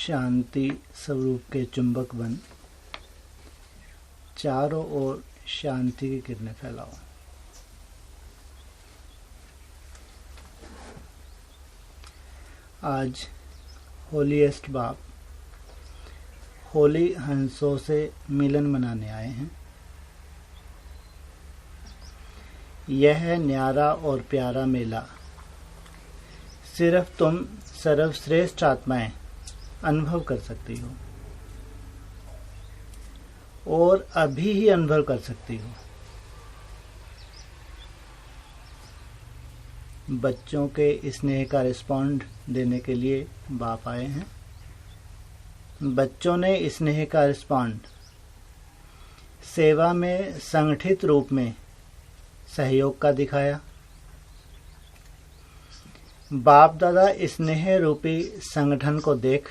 शांति स्वरूप के चुंबक बन चारों ओर शांति की किरणें फैलाओ। आज होलीएस्ट बाप होली हंसों से मिलन मनाने आए हैं। यह न्यारा और प्यारा मेला सिर्फ तुम सर्वश्रेष्ठ आत्माएं अनुभव कर सकती हो और अभी ही अनुभव कर सकती हो। बच्चों के स्नेह का रिस्पॉन्ड देने के लिए बाप आए हैं। बच्चों ने स्नेह का रिस्पॉन्ड सेवा में संगठित रूप में सहयोग का दिखाया। बाप दादा स्नेह रूपी संगठन को देख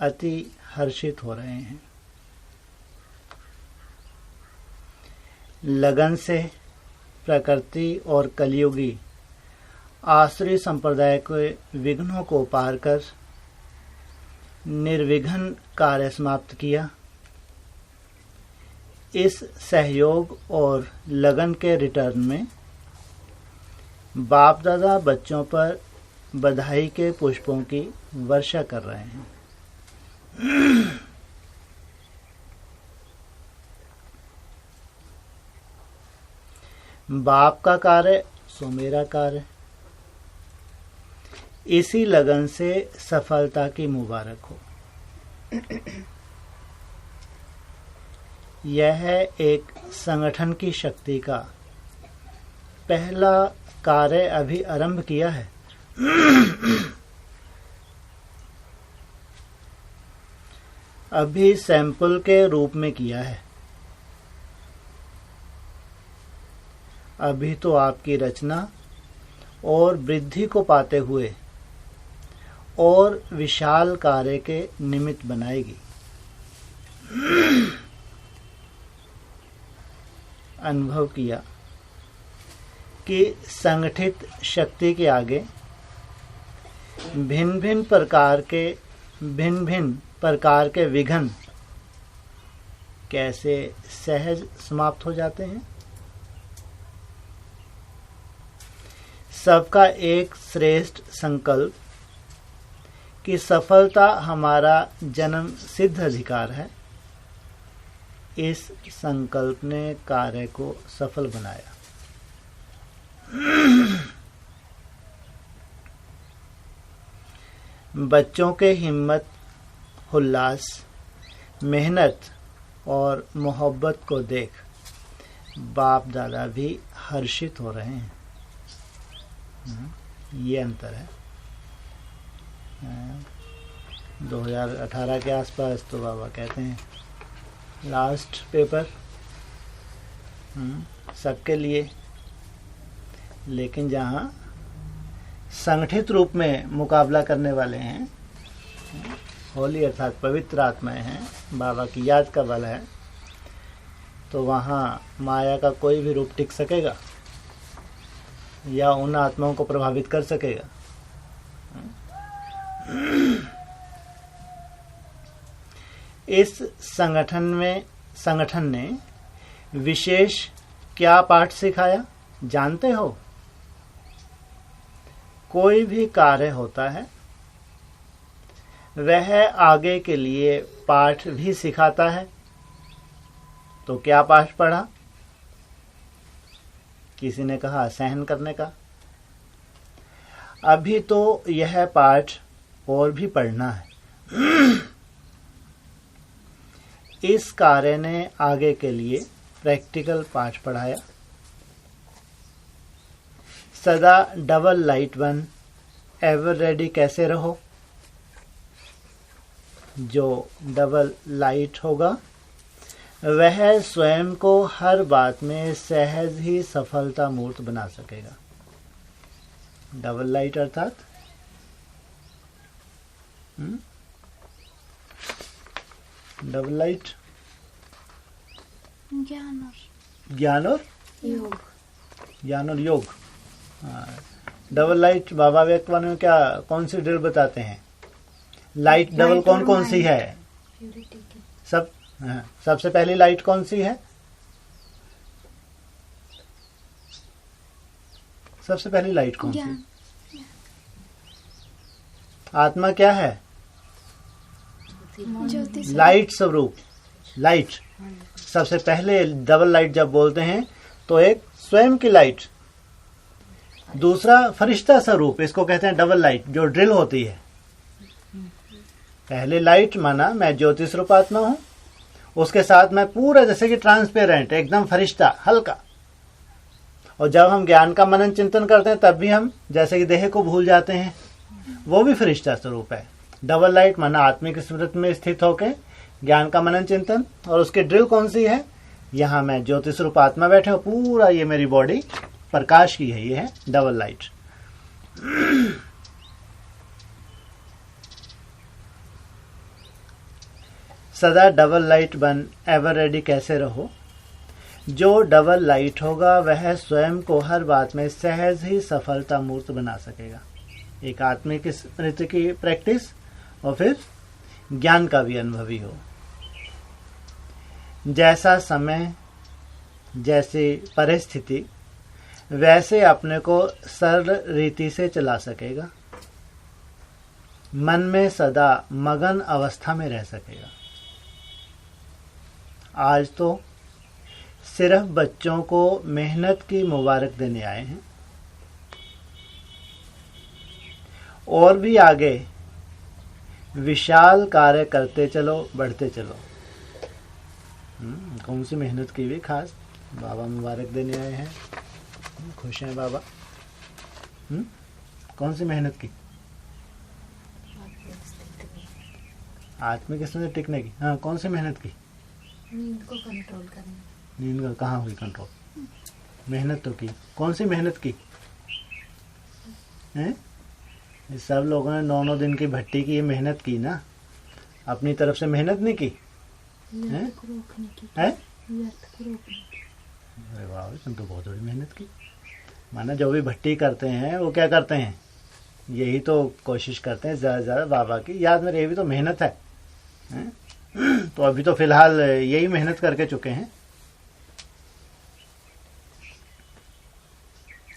अति हर्षित हो रहे हैं। लगन से प्रकृति और कलियुगी आसुरी संप्रदाय के विघ्नों को पार कर निर्विघ्न कार्य समाप्त किया। इस सहयोग और लगन के रिटर्न में बाप दादा बच्चों पर बधाई के पुष्पों की वर्षा कर रहे हैं। बाप का कार्य सो मेरा कार्य। इसी लगन से सफलता की मुबारक हो। यह एक संगठन की शक्ति का पहला कार्य अभी आरंभ किया है। अभी सैंपल के रूप में किया है। अभी तो आपकी रचना और वृद्धि को पाते हुए और विशाल कार्य के निमित्त बनाएगी। अनुभव किया कि संगठित शक्ति के आगे भिन्न भिन्न प्रकार के विघ्न कैसे सहज समाप्त हो जाते हैं। सबका एक श्रेष्ठ संकल्प कि सफलता हमारा जन्म सिद्ध अधिकार है। इस संकल्प ने कार्य को सफल बनाया। बच्चों के हिम्मत, उल्लास, मेहनत और मोहब्बत को देख बाप दादा भी हर्षित हो रहे हैं। ये अंतर है। 2018 के आसपास तो बाबा कहते हैं लास्ट पेपर सबके लिए, लेकिन जहाँ संगठित रूप में मुकाबला करने वाले हैं, होली अर्थात पवित्र आत्माएं हैं, बाबा की याद का बल है, तो वहाँ माया का कोई भी रूप टिक सकेगा या उन आत्माओं को प्रभावित कर सकेगा। इस संगठन ने विशेष क्या पाठ सिखाया जानते हो? कोई भी कार्य होता है वह आगे के लिए पाठ भी सिखाता है। तो क्या पाठ पढ़ा? किसी ने कहा सहन करने का। अभी तो यह पाठ और भी पढ़ना है। इस कार्य ने आगे के लिए प्रैक्टिकल पाठ पढ़ाया। सदा डबल लाइट बन एवर रेडी कैसे रहो। जो डबल लाइट होगा वह स्वयं को हर बात में सहज ही सफलता मूर्त बना सकेगा। डबल लाइट अर्थात डबल लाइट ज्ञान और योग। डबल लाइट बाबा व्यक्तवान में क्या कौन सी ड्रिल बताते हैं? लाइट डबल कौन कौन सी है? सबसे पहली लाइट कौन सी है? सबसे पहली लाइट कौन सी? आत्मा क्या है? लाइट स्वरूप। लाइट सबसे पहले डबल लाइट जब बोलते हैं तो एक स्वयं की लाइट, दूसरा फरिश्ता स्वरूप, इसको कहते हैं डबल लाइट जो ड्रिल होती है। पहले लाइट माना मैं ज्योति स्वरूप आत्मा हूं, उसके साथ मैं पूरा जैसे कि ट्रांसपेरेंट, एकदम फरिश्ता, हल्का। और जब हम ज्ञान का मनन चिंतन करते हैं तब भी हम जैसे कि देह को भूल जाते हैं, वो भी फरिश्ता स्वरूप है। डबल लाइट माना आत्मिक स्मृति में स्थित होकर ज्ञान का मनन चिंतन। और उसकी ड्रिल कौन सी है? यहाँ मैं ज्योति स्वरूप आत्मा बैठे हूँ, पूरा ये मेरी बॉडी प्रकाश की है, ये है डबल लाइट। सदा डबल लाइट बन एवर रेडी कैसे रहो। जो डबल लाइट होगा वह स्वयं को हर बात में सहज ही सफलता मूर्त बना सकेगा। एक आत्मिक स्मृति की प्रैक्टिस और फिर ज्ञान का भी अनुभवी हो। जैसा समय, जैसी परिस्थिति, वैसे अपने को सरल रीति से चला सकेगा। मन में सदा मगन अवस्था में रह सकेगा। आज तो सिर्फ बच्चों को मेहनत की मुबारक देने आए हैं, और भी आगे विशाल कार्य करते चलो, बढ़ते चलो। कौन सी मेहनत की भी खास बाबा मुबारक देने आए हैं, खुश हैं बाबा। कौन सी मेहनत की? आत्मिक स्मृति टिकने की। हाँ, कौन सी मेहनत की? नींद को कंट्रोल करना। नींद का कहाँ हुई कंट्रोल? मेहनत तो की। कौन सी मेहनत की हैं? सब लोगों ने 9-9 दिन की भट्टी की मेहनत की ना, अपनी तरफ से मेहनत नहीं की है? अरे वाह, तुम तो बहुत बड़ी मेहनत की। माना जो भी भट्टी करते हैं वो क्या करते हैं? यही तो कोशिश करते हैं ज़्यादा से ज़्यादा बाबा की याद में। ये भी तो मेहनत है, हैं? तो अभी तो फिलहाल यही मेहनत करके चुके हैं।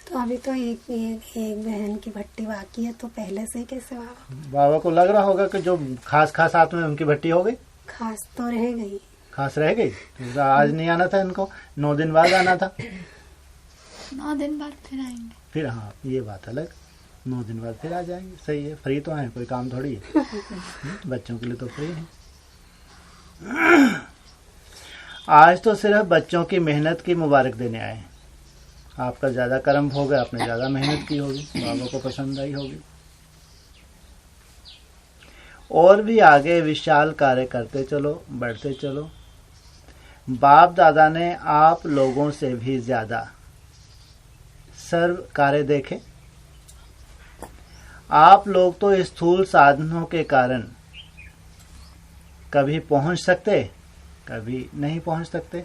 तो अभी तो एक बहन की भट्टी बाकी है, तो पहले से कैसे बाबा को लग रहा होगा कि जो खास हाथ में उनकी भट्टी हो गई। खास तो रह गई। खास रह गई तो आज नहीं आना था इनको, 9 दिन बाद आना था। 9 दिन बाद फिर आएंगे। फिर हाँ, ये बात अलग, 9 दिन बाद फिर आ जाएंगे। सही है, फ्री तो है, कोई काम थोड़ी है। बच्चों के लिए तो फ्री है। आज तो सिर्फ बच्चों की मेहनत की मुबारक देने आए हैं। आपका ज्यादा कर्म हो गया, आपने ज्यादा मेहनत की होगी, बाबा को पसंद आई होगी। और भी आगे विशाल कार्य करते चलो, बढ़ते चलो। बाप दादा ने आप लोगों से भी ज्यादा सर्व कार्य देखे। आप लोग तो स्थूल साधनों के कारण कभी पहुंच सकते, कभी नहीं पहुंच सकते।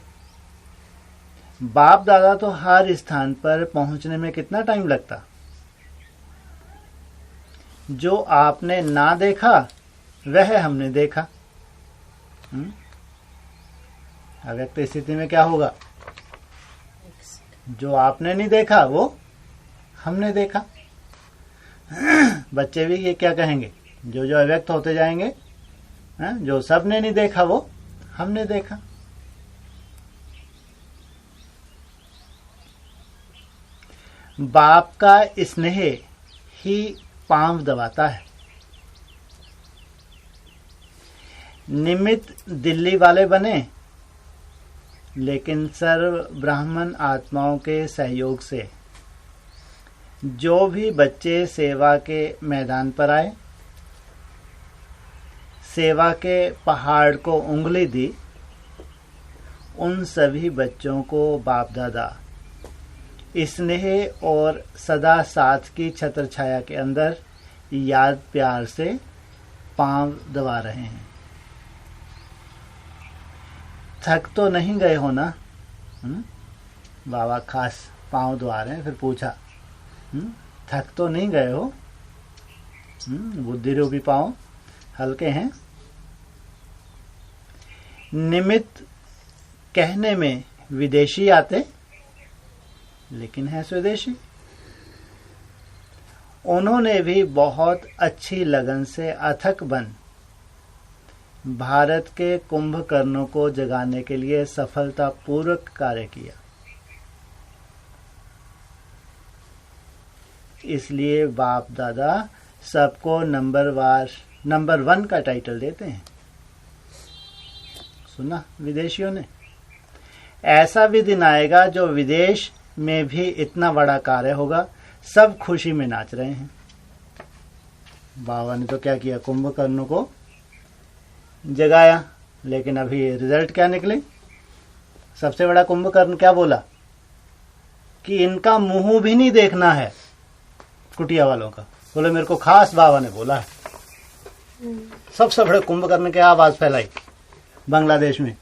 बाप दादा तो हर स्थान पर पहुंचने में कितना टाइम लगता। जो आपने ना देखा वह हमने देखा। अव्यक्त स्थिति में क्या होगा? जो आपने नहीं देखा वो हमने देखा। बच्चे भी ये क्या कहेंगे? जो जो अव्यक्त होते जाएंगे, जो सबने नहीं देखा वो हमने देखा। बाप का स्नेह ही पांव दबाता है। निमित्त दिल्ली वाले बने, लेकिन सर्व ब्राह्मण आत्माओं के सहयोग से जो भी बच्चे सेवा के मैदान पर आए, सेवा के पहाड़ को उंगली दी, उन सभी बच्चों को बाप दादा स्नेह और सदा साथ की छत्र छाया के अंदर याद प्यार से पांव दबा रहे हैं। थक तो नहीं गए हो ना? बाबा खास पांव दबा रहे हैं। फिर पूछा, थक तो नहीं गए हो? बुद्धि रूपी पांव हल्के हैं। निमित्त कहने में विदेशी आते, लेकिन है स्वदेशी। उन्होंने भी बहुत अच्छी लगन से अथक बन भारत के कुंभकर्णों को जगाने के लिए सफलतापूर्वक कार्य किया। इसलिए बाप दादा सबको नंबर 1 का टाइटल देते हैं। सुना विदेशियों ने? ऐसा भी दिन आएगा जो विदेश में भी इतना बड़ा कार्य होगा, सब खुशी में नाच रहे हैं। बाबा ने तो क्या किया, कुंभकर्ण को जगाया, लेकिन अभी रिजल्ट क्या निकले? सबसे बड़ा कुंभकर्ण क्या बोला कि इनका मुंह भी नहीं देखना है कुटिया वालों का। बोले मेरे को खास बाबा ने बोला है। सबसे बड़े कुंभकर्ण की आवाज फैलाई बांग्लादेश में।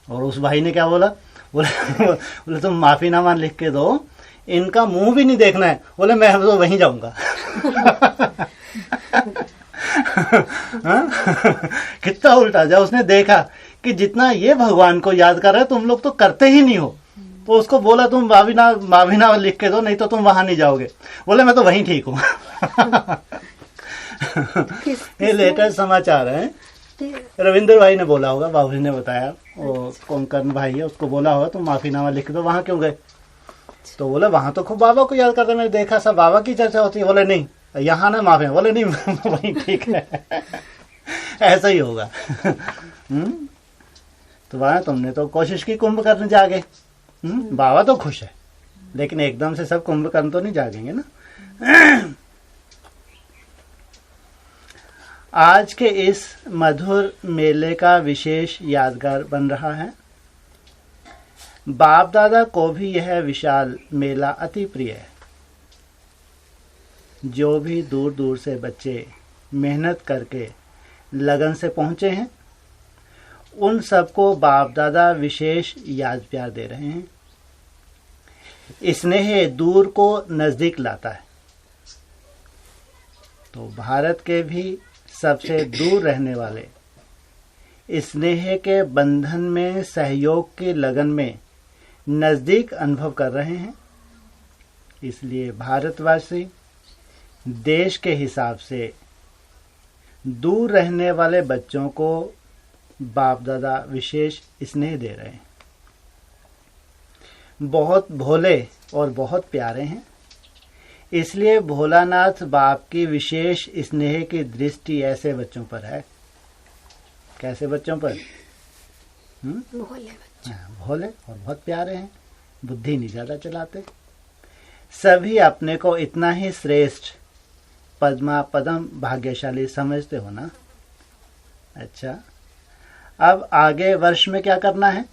और उस भाई ने क्या बोला? बोले तुम माफीनामा लिख के दो, इनका मुंह भी नहीं देखना है। बोले मैं तो वहीं जाऊंगा। कितना उल्टा। जब उसने देखा कि जितना ये भगवान को याद कर रहे हो तुम लोग तो करते ही नहीं हो, तो उसको बोला तुम माफीनामा लिख के दो, नहीं तो तुम वहां नहीं जाओगे। बोले मैं तो वहीं ठीक हूँ। ये लेटेस्ट समाचार है। रविंद्र भाई ने बोला होगा, बाबूजी ने बताया, वो कोंकर्ण भाई है, उसको बोला होगा तुम माफीनामा लिख दो। वहां क्यों गए? तो बोले वहां तो खूब बाबा को याद करते, मैंने देखा सब बाबा की चर्चा होती है। बोले नहीं यहाँ ना माफी। बोले नहीं वही ठीक है। ऐसा ही होगा। तो वहां तुमने तो कोशिश की कुंभकर्ण जागे। बाबा तो खुश है, लेकिन एकदम से सब कुंभकर्ण तो नहीं जागेंगे ना। आज के इस मधुर मेले का विशेष यादगार बन रहा है। बाप दादा को भी यह विशाल मेला अति प्रिय है। जो भी दूर दूर से बच्चे मेहनत करके लगन से पहुंचे हैं, उन सबको बाप दादा विशेष याद प्यार दे रहे हैं। स्नेह दूर को नजदीक लाता है। तो भारत के भी सबसे दूर रहने वाले स्नेह के बंधन में, सहयोग की लगन में नजदीक अनुभव कर रहे हैं। इसलिए भारतवासी देश के हिसाब से दूर रहने वाले बच्चों को बाप दादा विशेष स्नेह दे रहे हैं। बहुत भोले और बहुत प्यारे हैं। इसलिए भोलानाथ बाप की विशेष स्नेह की दृष्टि ऐसे बच्चों पर है। कैसे बच्चों पर? भोले बच्चे। भोले और बहुत प्यारे हैं, बुद्धि नहीं ज्यादा चलाते। सभी अपने को इतना ही श्रेष्ठ पदम भाग्यशाली समझते हो ना। अच्छा, अब आगे वर्ष में क्या करना है?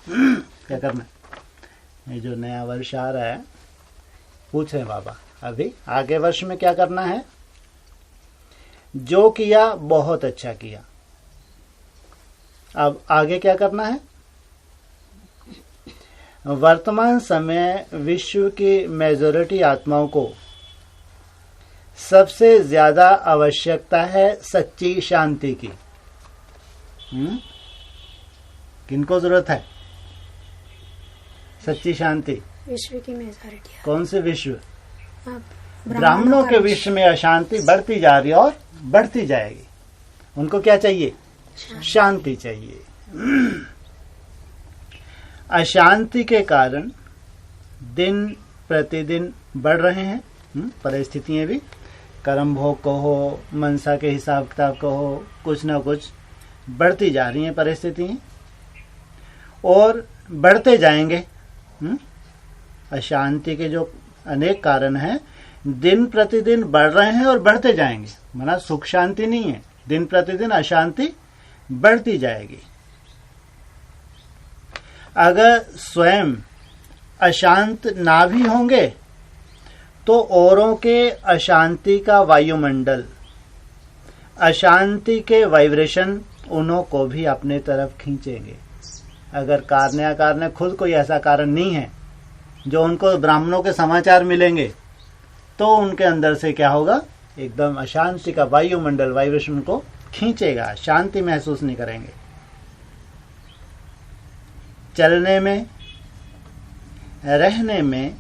क्या करना है? ये जो नया वर्ष आ रहा है, पूछ रहे बाबा अभी आगे वर्ष में क्या करना है? जो किया बहुत अच्छा किया। अब आगे क्या करना है? वर्तमान समय विश्व की मेजॉरिटी आत्माओं को सबसे ज्यादा आवश्यकता है सच्ची शांति की। किनको जरूरत है सच्ची शांति? विश्व की मेजॉरिटी। कौन से विश्व? ब्राह्मणों के विश्व में अशांति बढ़ती जा रही है और बढ़ती जाएगी। उनको क्या चाहिए? शांति चाहिए। अशांति के कारण दिन प्रतिदिन बढ़ रहे हैं परिस्थितियां भी। कर्म भोग को हो, मनसा के हिसाब किताब को हो, कुछ ना कुछ बढ़ती जा रही हैं परिस्थितियां और बढ़ते जाएंगे। अशांति के जो अनेक कारण हैं दिन प्रतिदिन बढ़ रहे हैं और बढ़ते जाएंगे। माना सुख शांति नहीं है, दिन प्रतिदिन अशांति बढ़ती जाएगी। अगर स्वयं अशांत ना भी होंगे तो औरों के अशांति का वायुमंडल, अशांति के वाइब्रेशन उन्हों को भी अपने तरफ खींचेंगे। अगर कारण या कारण खुद कोई ऐसा कारण नहीं है जो उनको ब्राह्मणों के समाचार मिलेंगे, तो उनके अंदर से क्या होगा? एकदम अशांति का वायुमंडल वाइब्रेशन को खींचेगा, शांति महसूस नहीं करेंगे। चलने में, रहने में,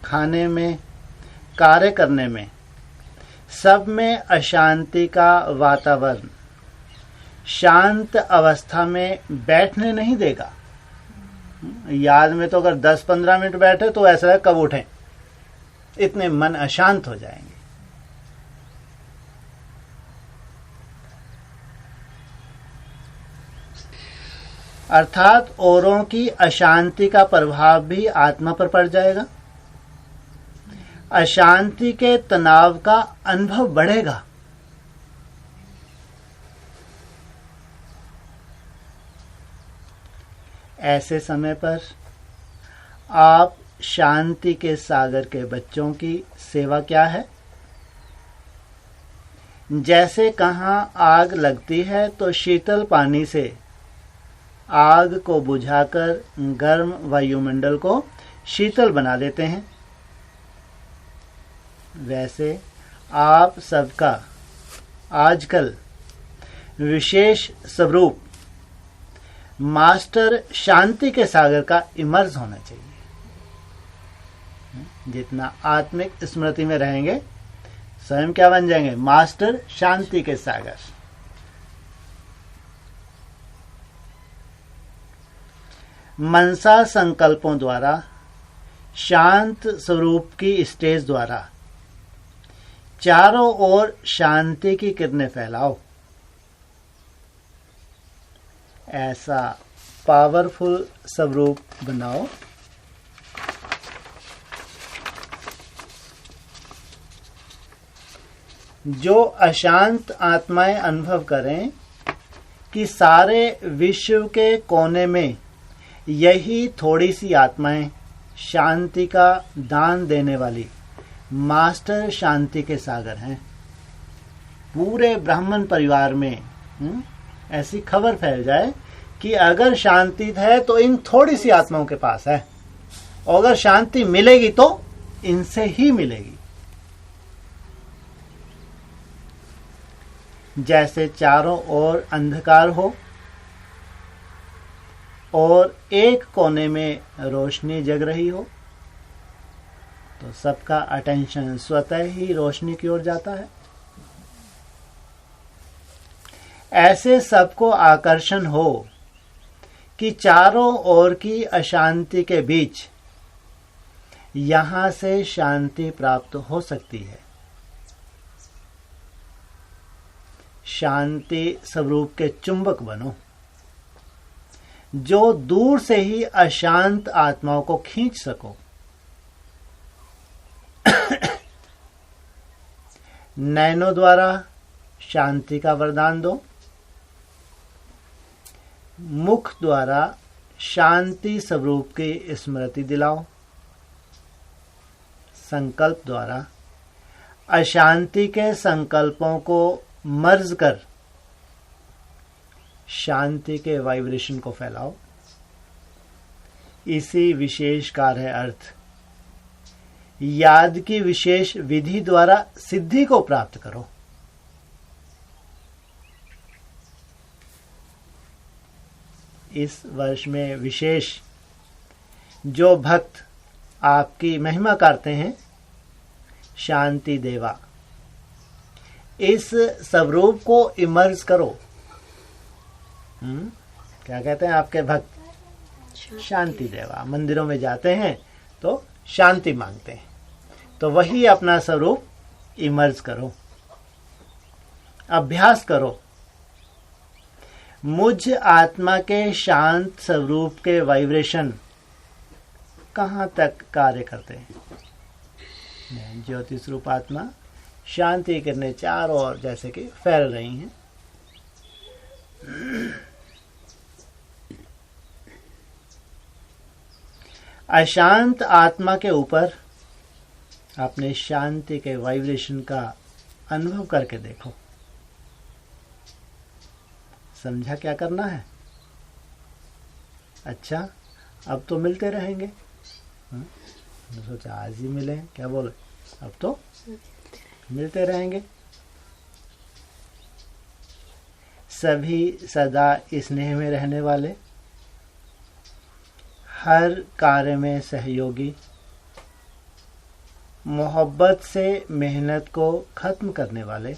खाने में, कार्य करने में, सब में अशांति का वातावरण शांत अवस्था में बैठने नहीं देगा। याद में तो अगर 10-15 मिनट बैठे तो ऐसा है कब उठें, इतने मन अशांत हो जाएंगे। अर्थात औरों की अशांति का प्रभाव भी आत्मा पर पड़ जाएगा। अशांति के तनाव का अनुभव बढ़ेगा। ऐसे समय पर आप शांति के सागर के बच्चों की सेवा क्या है? जैसे कहाँ आग लगती है तो शीतल पानी से आग को बुझाकर गर्म वायुमंडल को शीतल बना देते हैं, वैसे आप सबका आजकल विशेष स्वरूप मास्टर शांति के सागर का इमर्ज होना चाहिए। जितना आत्मिक स्मृति में रहेंगे स्वयं क्या बन जाएंगे? मास्टर शांति के सागर। मनसा संकल्पों द्वारा शांत स्वरूप की स्टेज द्वारा चारों ओर शांति की किरणें फैलाओ। ऐसा पावरफुल स्वरूप बनाओ जो अशांत आत्माएं अनुभव करें कि सारे विश्व के कोने में यही थोड़ी सी आत्माएं शांति का दान देने वाली मास्टर शांति के सागर हैं। पूरे ब्राह्मण परिवार में ऐसी खबर फैल जाए कि अगर शांति है तो इन थोड़ी सी आत्माओं के पास है, और अगर शांति मिलेगी तो इनसे ही मिलेगी। जैसे चारों ओर अंधकार हो और एक कोने में रोशनी जग रही हो तो सबका अटेंशन स्वतः ही रोशनी की ओर जाता है। ऐसे सबको आकर्षण हो कि चारों ओर की अशांति के बीच यहां से शांति प्राप्त हो सकती है। शांति स्वरूप के चुंबक बनो जो दूर से ही अशांत आत्माओं को खींच सको। नैनों द्वारा शांति का वरदान दो। मुख द्वारा शांति स्वरूप की स्मृति दिलाओ। संकल्प द्वारा अशांति के संकल्पों को मर्ज कर शांति के वाइब्रेशन को फैलाओ। इसी विशेष कार्य अर्थ याद की विशेष विधि द्वारा सिद्धि को प्राप्त करो। इस वर्ष में विशेष जो भक्त आपकी महिमा करते हैं, शांति देवा, इस स्वरूप को इमर्ज करो। क्या कहते हैं आपके भक्त? शांति देवा। मंदिरों में जाते हैं तो शांति मांगते हैं, तो वही अपना स्वरूप इमर्ज करो, अभ्यास करो। मुझ आत्मा के शांत स्वरूप के वाइब्रेशन कहाँ तक कार्य करते हैं? ज्योति स्वरूप आत्मा शांति करने चारों ओर जैसे कि फैल रही हैं। अशांत आत्मा के ऊपर अपने शांति के वाइब्रेशन का अनुभव करके देखो। समझा क्या करना है? अच्छा, अब तो मिलते रहेंगे। सोचा आज ही मिले, क्या बोले? अब तो मिलते रहेंगे। सभी सदा स्नेह में रहने वाले, हर कार्य में सहयोगी, मोहब्बत से मेहनत को खत्म करने वाले,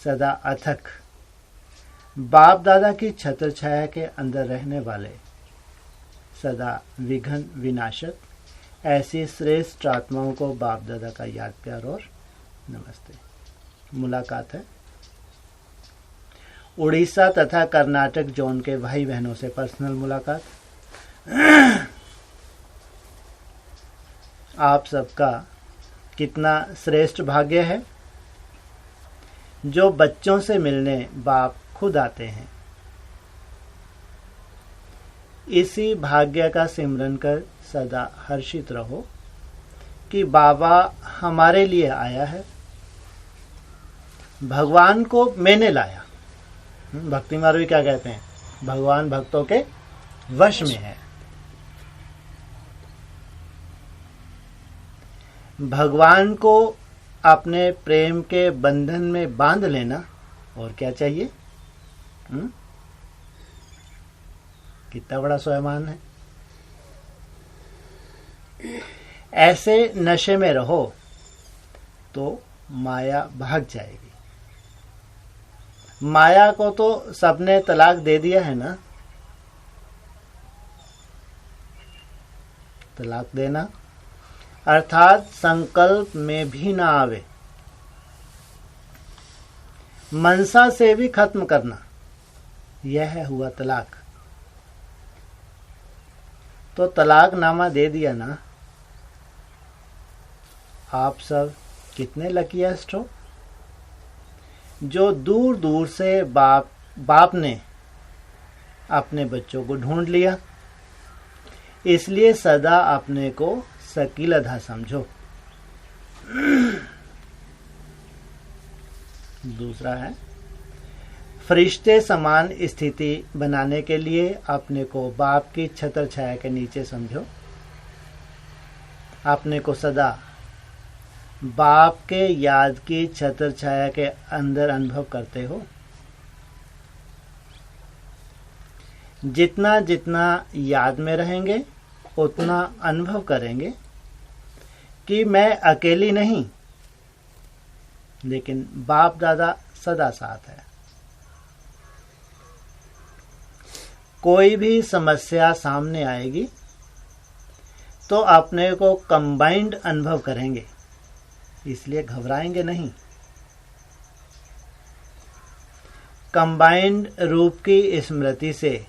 सदा अथक, बाप दादा की छत्र छाया के अंदर रहने वाले, सदा विघ्न विनाशक, ऐसी श्रेष्ठ आत्माओं को बाप दादा का याद प्यार और नमस्ते। मुलाकात है उड़ीसा तथा कर्नाटक जोन के भाई बहनों से, पर्सनल मुलाकात। आप सबका कितना श्रेष्ठ भाग्य है जो बच्चों से मिलने बाप खुद आते हैं। इसी भाग्य का सिमरन कर सदा हर्षित रहो कि बाबा हमारे लिए आया है, भगवान को मैंने लाया। भक्ति मार्ग क्या कहते हैं? भगवान भक्तों के वश में है। भगवान को अपने प्रेम के बंधन में बांध लेना और क्या चाहिए? कितना बड़ा स्वाभिमान है। ऐसे नशे में रहो तो माया भाग जाएगी। माया को तो सबने तलाक दे दिया है ना। तलाक देना अर्थात संकल्प में भी ना आवे, मनसा से भी खत्म करना, यह हुआ तलाक। तो तलाक नामा दे दिया ना। आप सब कितने लकीएस्ट हो जो दूर दूर से बाप ने अपने बच्चों को ढूंढ लिया। इसलिए सदा अपने को सकीलधा समझो। दूसरा है, फरिश्ते समान स्थिति बनाने के लिए अपने को बाप की छत्र छाया के नीचे समझो। अपने को सदा बाप के याद की छत्र छाया के अंदर अनुभव करते हो। जितना जितना याद में रहेंगे उतना अनुभव करेंगे कि मैं अकेली नहीं, लेकिन बाप दादा सदा साथ है। कोई भी समस्या सामने आएगी तो अपने को कंबाइंड अनुभव करेंगे, इसलिए घबराएंगे नहीं। कंबाइंड रूप की स्मृति से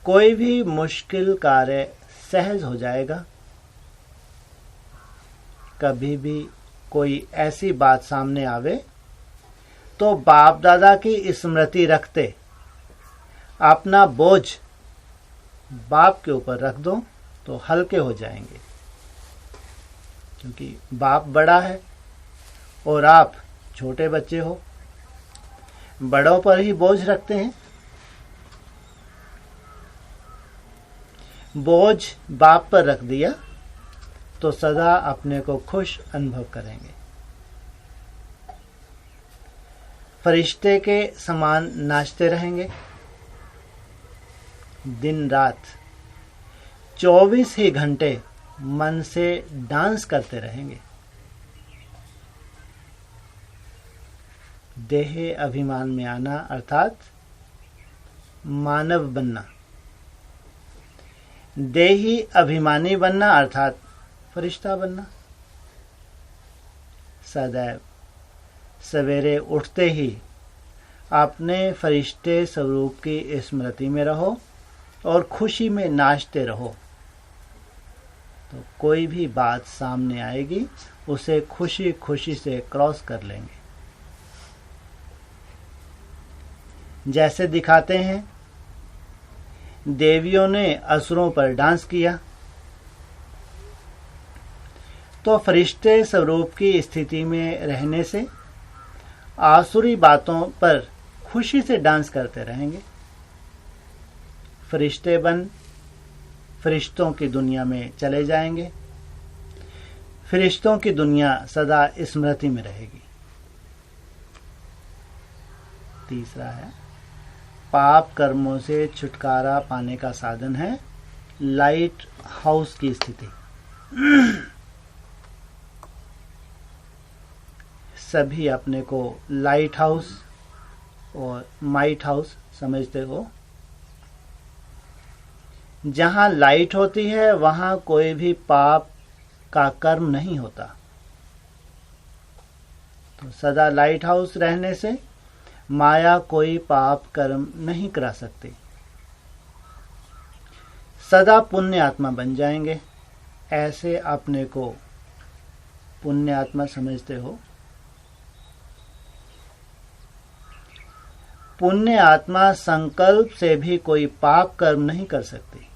कोई भी मुश्किल कार्य सहज हो जाएगा। कभी भी कोई ऐसी बात सामने आवे तो बाप दादा की स्मृति रखते अपना बोझ बाप के ऊपर रख दो तो हल्के हो जाएंगे, क्योंकि बाप बड़ा है और आप छोटे बच्चे हो। बड़ों पर ही बोझ रखते हैं। बोझ बाप पर रख दिया तो सदा अपने को खुश अनुभव करेंगे। फरिश्ते के समान नाचते रहेंगे। दिन रात 24 ही घंटे मन से डांस करते रहेंगे। देह अभिमान में आना अर्थात मानव बनना, देही अभिमानी बनना अर्थात फरिश्ता बनना। सदैव सवेरे उठते ही अपने फरिश्ते स्वरूप की स्मृति में रहो और खुशी में नाचते रहो। तो कोई भी बात सामने आएगी उसे खुशी खुशी से क्रॉस कर लेंगे। जैसे दिखाते हैं देवियों ने असुरों पर डांस किया, तो फरिश्ते स्वरूप की स्थिति में रहने से आसुरी बातों पर खुशी से डांस करते रहेंगे। फरिश्ते बन फरिश्तों की दुनिया में चले जाएंगे। फरिश्तों की दुनिया सदा स्मृति में रहेगी। तीसरा है, पाप कर्मों से छुटकारा पाने का साधन है लाइट हाउस की स्थिति। सभी अपने को लाइट हाउस और माइट हाउस समझते हो। जहां लाइट होती है वहां कोई भी पाप का कर्म नहीं होता। तो सदा लाइट हाउस रहने से माया कोई पाप कर्म नहीं करा सकती। सदा पुण्य आत्मा बन जाएंगे। ऐसे अपने को पुण्य आत्मा समझते हो। पुण्य आत्मा संकल्प से भी कोई पाप कर्म नहीं कर सकती।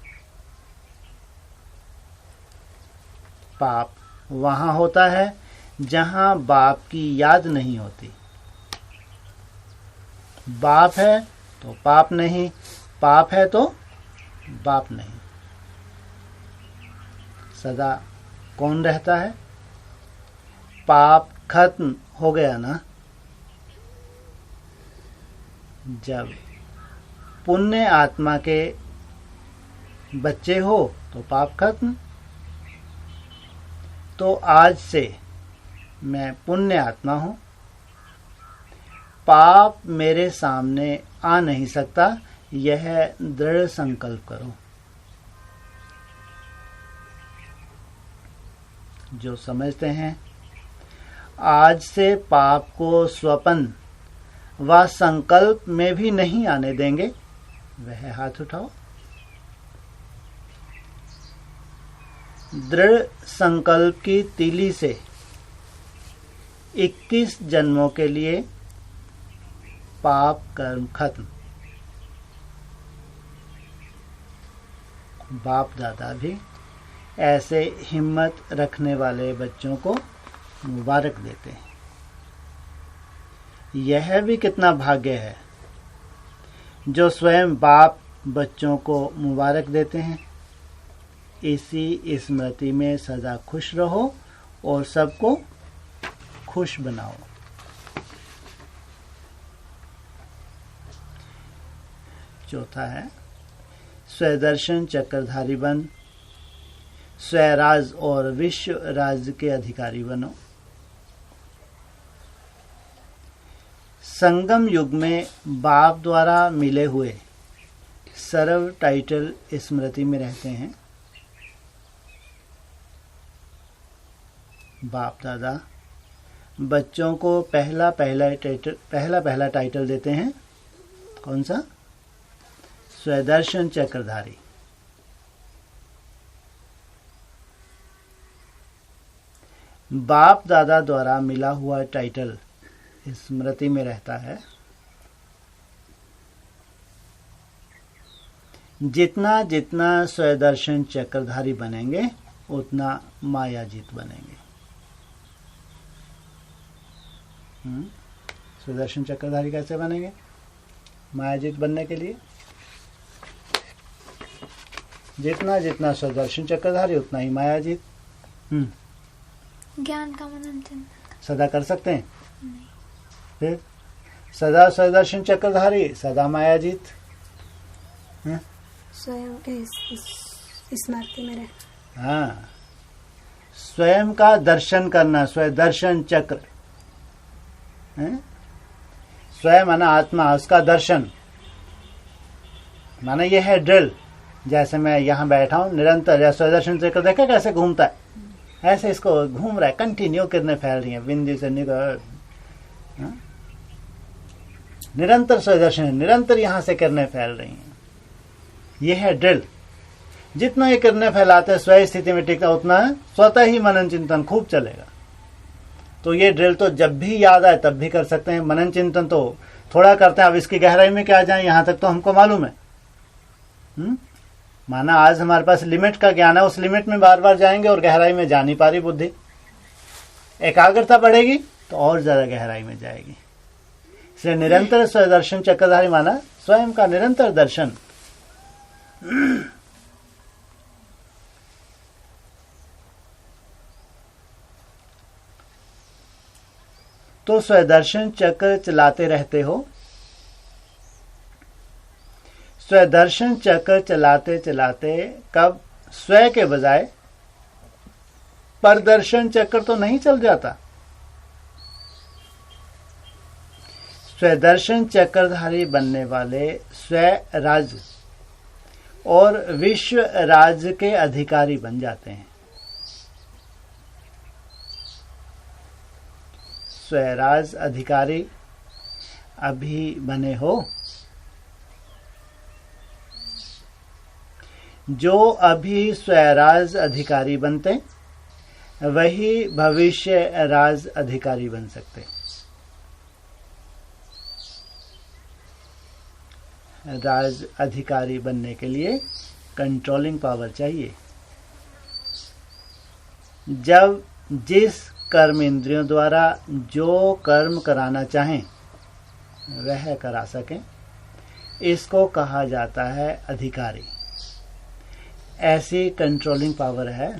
पाप वहां होता है जहां बाप की याद नहीं होती। बाप है तो पाप नहीं, पाप है तो बाप नहीं। सदा कौन रहता है? पाप खत्म हो गया ना। जब पुण्य आत्मा के बच्चे हो तो पाप खत्म। तो आज से मैं पुण्य आत्मा हूं, पाप मेरे सामने आ नहीं सकता, यह दृढ़ संकल्प करो। जो समझते हैं आज से पाप को स्वप्न व संकल्प में भी नहीं आने देंगे, वह हाथ उठाओ। दृढ़ संकल्प की तीली से 21 जन्मों के लिए पाप कर्म खत्म। बाप दादा भी ऐसे हिम्मत रखने वाले बच्चों को मुबारक देते हैं। यह भी कितना भाग्य है जो स्वयं बाप बच्चों को मुबारक देते हैं। इसी स्मृति में सदा खुश रहो और सबको खुश बनाओ। चौथा है, स्वदर्शन चक्रधारी बन, स्वराज और विश्व राज्य के अधिकारी बनो। संगम युग में बाप द्वारा मिले हुए सर्व टाइटल स्मृति में रहते हैं। बाप दादा बच्चों को पहला पहला टाइटल देते हैं। कौन सा? स्वदर्शन चक्रधारी। बाप दादा द्वारा मिला हुआ टाइटल स्मृति में रहता है। जितना जितना स्वदर्शन चक्रधारी बनेंगे उतना मायाजीत बनेंगे। स्वदर्शन चक्रधारी कैसे बनेंगे मायाजीत बनने के लिए? जितना जितना स्वदर्शन चक्रधारी उतना ही मायाजीत। ज्ञान का मनन चिंतन सदा कर सकते हैं। फिर सदा स्वदर्शन चक्रधारी सदा मायाजीत। स्वयं के स्मृति में रह। हाँ, स्वयं का दर्शन करना, स्वदर्शन चक्र। स्वयं माना आत्मा, उसका दर्शन माना यह है ड्रिल। जैसे मैं यहाँ बैठा हूँ निरंतर, या स्वदर्शन चक्र देखा कैसे घूमता है, ऐसे इसको घूम रहा है, कंटिन्यू किरणें फैल रही हैं बिंदु से निकल। निरंतर स्वदर्शन, निरंतर यहाँ से किरणें फैल रही हैं। यह है ड्रिल। जितना ये किरणें फैलाते हैं स्व स्थिति में टिकता, उतना स्वतः ही मनन चिंतन खूब चलेगा। तो ये ड्रिल तो जब भी याद आए तब भी कर सकते हैं। मनन चिंतन तो थोड़ा करते हैं, अब इसकी गहराई में क्या जाए यहाँ तक तो हमको मालूम है। माना आज हमारे पास लिमिट का ज्ञान है, उस लिमिट में बार बार जाएंगे और गहराई में जा नहीं पा रही बुद्धि। एकाग्रता बढ़ेगी तो और ज्यादा गहराई में जाएगी। इसलिए निरंतर स्वदर्शन चक्रधारी माना स्वयं का निरंतर दर्शन। तो स्वदर्शन चक्र चलाते रहते हो। स्वदर्शन चक्र चलाते चलाते कब स्व के बजाय परदर्शन चक्र तो नहीं चल जाता। स्वदर्शन चक्रधारी बनने वाले स्वराज और विश्व राज्य के अधिकारी बन जाते हैं। स्वराज अधिकारी अभी बने हो। जो अभी स्वराज अधिकारी बनते वही भविष्य राज अधिकारी बन सकते। राज अधिकारी बनने के लिए कंट्रोलिंग पावर चाहिए। जब जिस कर्म इंद्रियों द्वारा जो कर्म कराना चाहें वह करा सकें, इसको कहा जाता है अधिकारी। ऐसी कंट्रोलिंग पावर है।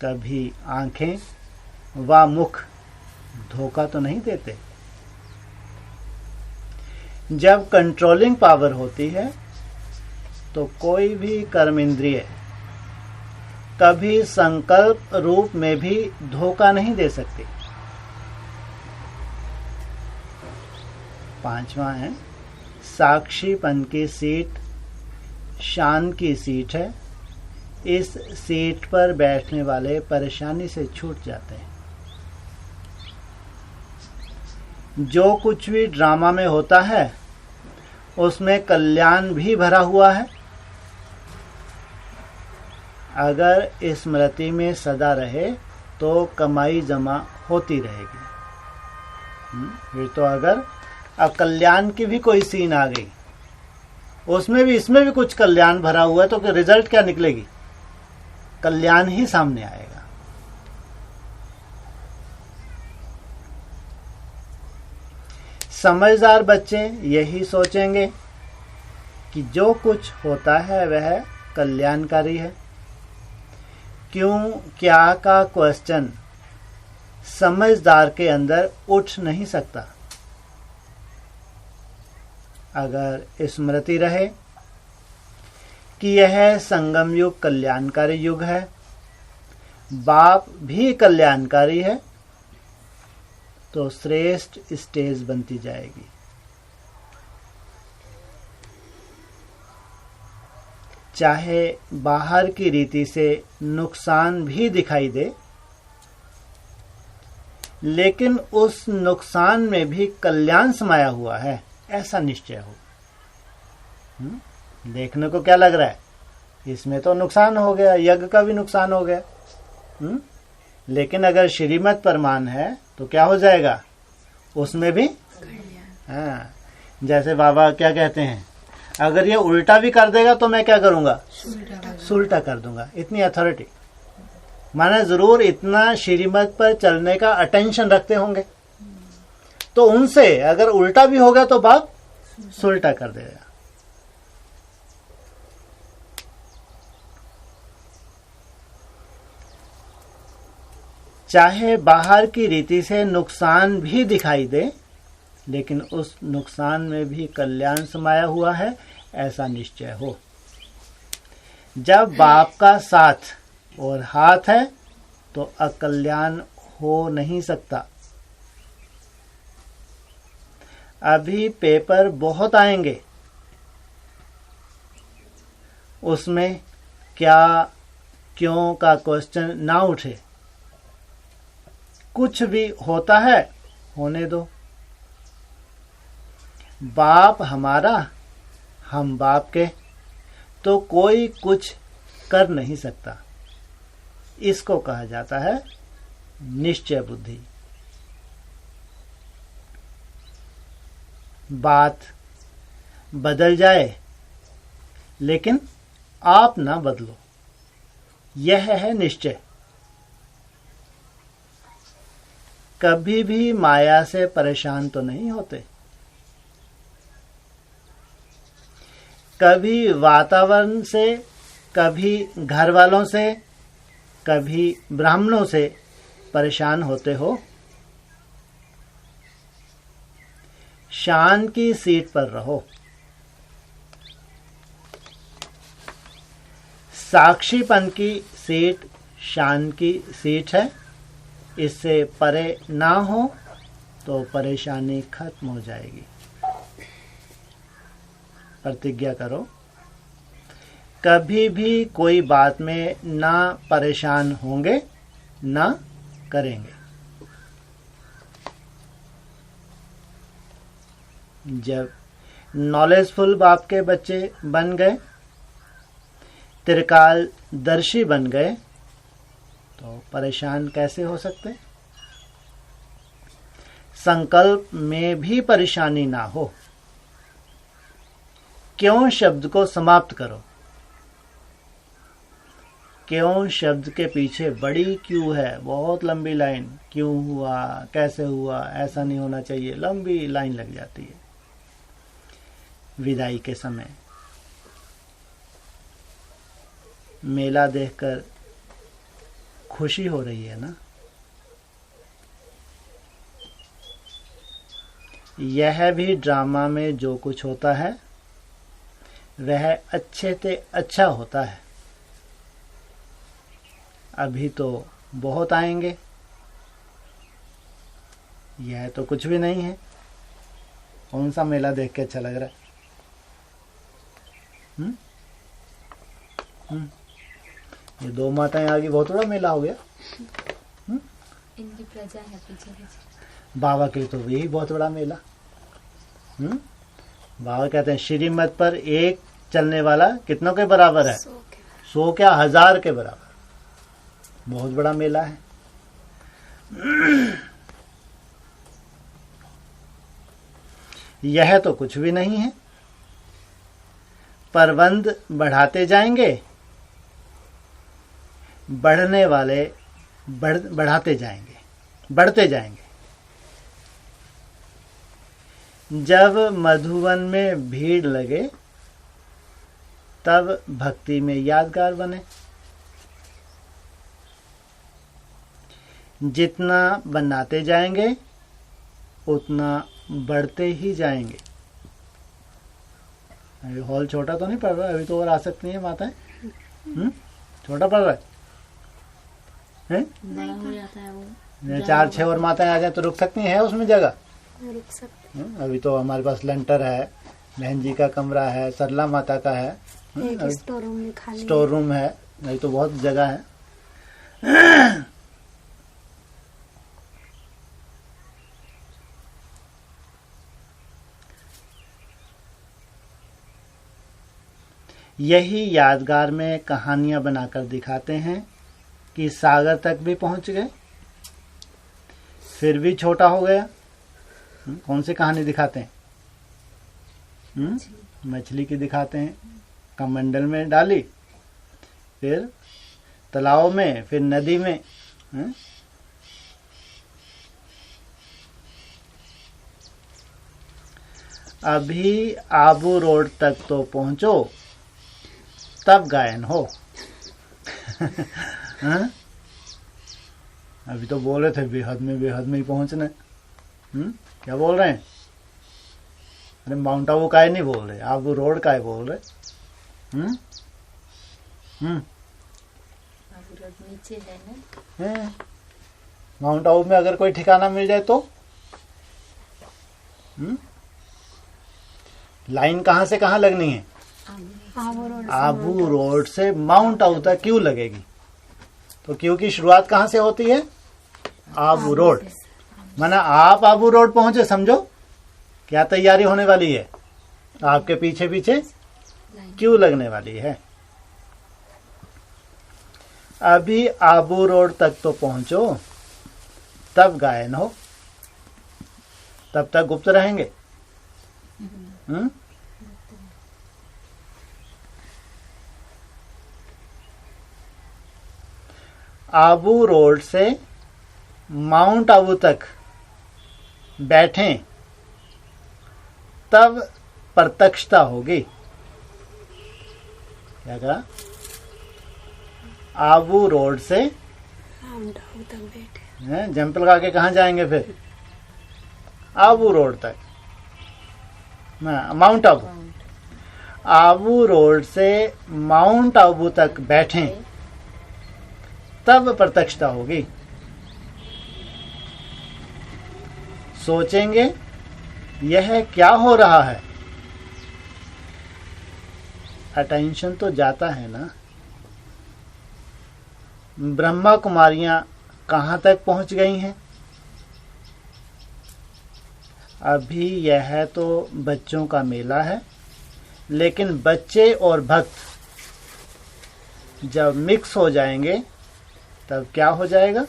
कभी आंखें व मुख धोखा तो नहीं देते। जब कंट्रोलिंग पावर होती है तो कोई भी कर्म इंद्रिय कभी संकल्प रूप में भी धोखा नहीं दे सकती। पांचवा है, साक्षीपन की सीट शान की सीट है। इस सीट पर बैठने वाले परेशानी से छूट जाते हैं। जो कुछ भी ड्रामा में होता है उसमें कल्याण भी भरा हुआ है। अगर स्मृति में सदा रहे तो कमाई जमा होती रहेगी। फिर तो अगर अब कल्याण की भी कोई सीन आ गई, उसमें भी इसमें भी कुछ कल्याण भरा हुआ है, तो रिजल्ट क्या निकलेगी? कल्याण ही सामने आएगा। समझदार बच्चे यही सोचेंगे कि जो कुछ होता है वह कल्याणकारी है। क्यों क्या का क्वेश्चन समझदार के अंदर उठ नहीं सकता। अगर स्मृति रहे कि यह संगम युग कल्याणकारी युग है, बाप भी कल्याणकारी है, तो श्रेष्ठ स्टेज बनती जाएगी। चाहे बाहर की रीति से नुकसान भी दिखाई दे, लेकिन उस नुकसान में भी कल्याण समाया हुआ है, ऐसा निश्चय हो। देखने को क्या लग रहा है? इसमें तो नुकसान हो गया, यज्ञ का भी नुकसान हो गया। लेकिन अगर श्रीमत परमान है तो क्या हो जाएगा? उसमें भी हाँ, जैसे बाबा क्या कहते हैं, अगर ये उल्टा भी कर देगा तो मैं क्या करूंगा? सुलटा कर दूंगा। इतनी अथॉरिटी, माना जरूर इतना श्रीमत पर चलने का अटेंशन रखते होंगे, तो उनसे अगर उल्टा भी होगा तो बाप सुलटा कर देगा। चाहे बाहर की रीति से नुकसान भी दिखाई दे, लेकिन उस नुकसान में भी कल्याण समाया हुआ है, ऐसा निश्चय हो। जब बाप का साथ और हाथ है तो अकल्याण हो नहीं सकता। अभी पेपर बहुत आएंगे, उसमें क्या क्यों का क्वेश्चन ना उठे। कुछ भी होता है होने दो। बाप हमारा, हम बाप के, तो कोई कुछ कर नहीं सकता। इसको कहा जाता है निश्चय बुद्धि। बात बदल जाए लेकिन आप ना बदलो, यह है निश्चय। कभी भी माया से परेशान तो नहीं होते। कभी वातावरण से, कभी घर वालों से, कभी ब्राह्मणों से परेशान होते हो? शान की सीट पर रहो। साक्षीपन की सीट शान की सीट है, इससे परे ना हो तो परेशानी खत्म हो जाएगी। प्रतिज्ञा करो, कभी भी कोई बात में ना परेशान होंगे ना करेंगे। जब नॉलेजफुल बाप के बच्चे बन गए, त्रिकालदर्शी बन गए, तो परेशान कैसे हो सकते? संकल्प में भी परेशानी ना हो। क्यों शब्द को समाप्त करो। क्यों शब्द के पीछे बड़ी क्यों है, बहुत लंबी लाइन। क्यों हुआ, कैसे हुआ, ऐसा नहीं होना चाहिए, लंबी लाइन लग जाती है। विदाई के समय मेला देखकर खुशी हो रही है ना? यह भी ड्रामा में जो कुछ होता है वह अच्छे से अच्छा होता है। अभी तो बहुत आएंगे, यह तो कुछ भी नहीं है। कौन सा मेला देख के अच्छा लग रहा है? ये दो माताएं आ गई, बहुत बड़ा मेला हो गया। इनकी प्रजा है पीछे पीछे। बाबा के तो यही बहुत बड़ा मेला। बाबा कहते हैं श्रीमत पर एक चलने वाला कितनों के बराबर है? 100 क्या 1000 के बराबर। बहुत बड़ा मेला है। यह तो कुछ भी नहीं है। परबंध बढ़ाते जाएंगे, बढ़ने वाले बढ़ाते जाएंगे, बढ़ते जाएंगे। जब मधुवन में भीड़ लगे तब भक्ति में यादगार बने। जितना बनाते जाएंगे उतना बढ़ते ही जाएंगे। अभी हॉल छोटा तो नहीं पड़ रहा, अभी तो और आ सकती है माताएं। छोटा पड़ रहा है? बड़ा हो जाता है वो। 4-6 और माताएं आ जाए तो रुक सकती हैं उसमें जगह? रुक सकते। अभी तो हमारे पास लंटर है, बहन जी का कमरा है, सरला माता का है, एक स्टोर रूम में खाली स्टोर रूम है, अभी तो बहुत जगह है। यही यादगार में कहानियां बनाकर दिखाते हैं कि सागर तक भी पहुंच गए, फिर भी छोटा हो गया। कौन सी कहानी दिखाते हैं? मछली की दिखाते हैं। कमंडल में डाली, फिर तालाब में, फिर नदी में। अभी आबू रोड तक तो पहुंचो तब गायन हो। अभी तो बोल रहे थे बेहद में ही पहुंचना। क्या बोल रहे हैं? अरे माउंट आबू का नहीं बोल रहे, आबू रोड का बोल रहे। आबू रोड नीचे है ना। माउंट आबू में अगर कोई ठिकाना मिल जाए तो लाइन कहाँ से कहाँ लगनी है? आबू रोड से माउंट आबू तक क्यों लगेगी? तो क्यों की शुरुआत कहाँ से होती है? आबू रोड। माना आप आबू रोड पहुंचे, समझो क्या तैयारी होने वाली है। आपके पीछे पीछे क्यों लगने वाली है। अभी आबू रोड तक तो पहुंचो तब गायन हो, तब तक गुप्त रहेंगे। आबू रोड से माउंट आबू तक बैठें तब प्रत्यक्षता होगी। क्या कहा? आबू रोड से माउंट आबू तक बैठे। हैं, जंप लगा के कहाँ जाएंगे फिर? आबू रोड तक, माउंट आबू। आबू रोड से माउंट आबू तक बैठें, तब प्रत्यक्षता होगी। सोचेंगे यह क्या हो रहा है, अटेंशन तो जाता है ना। ब्रह्मा कुमारियां कहाँ तक पहुंच गई हैं? अभी यह तो बच्चों का मेला है, लेकिन बच्चे और भक्त जब मिक्स हो जाएंगे तब क्या हो जाएगा?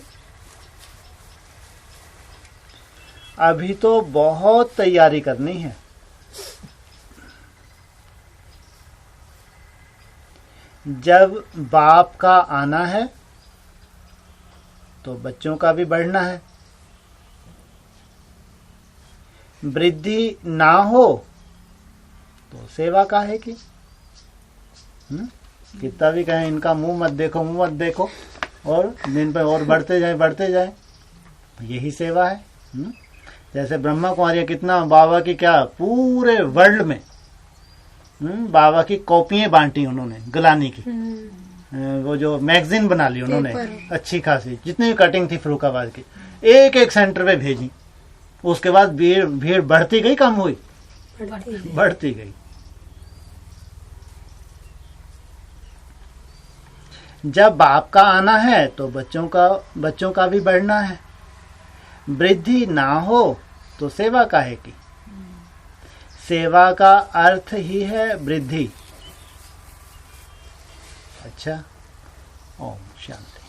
अभी तो बहुत तैयारी करनी है। जब बाप का आना है तो बच्चों का भी बढ़ना है। वृद्धि ना हो तो सेवा का है कि कितना भी कहें इनका मुंह मत देखो, और दिन पे और बढ़ते जाए, यही सेवा है। जैसे ब्रह्मा कुमारियां कितना बाबा की क्या पूरे वर्ल्ड में बाबा की कॉपियां बांटी उन्होंने, गिलानी की। वो जो मैगजीन बना ली उन्होंने अच्छी खासी, जितनी कटिंग थी फरुखाबाद की, एक एक सेंटर पे भेजी। उसके बाद भीड़ बढ़ती गई, कम हुई? बढ़ती गई। जब बाप का आना है तो बच्चों का भी बढ़ना है। वृद्धि ना हो तो सेवा काहे की? सेवा का अर्थ ही है वृद्धि। अच्छा, ओम शांति।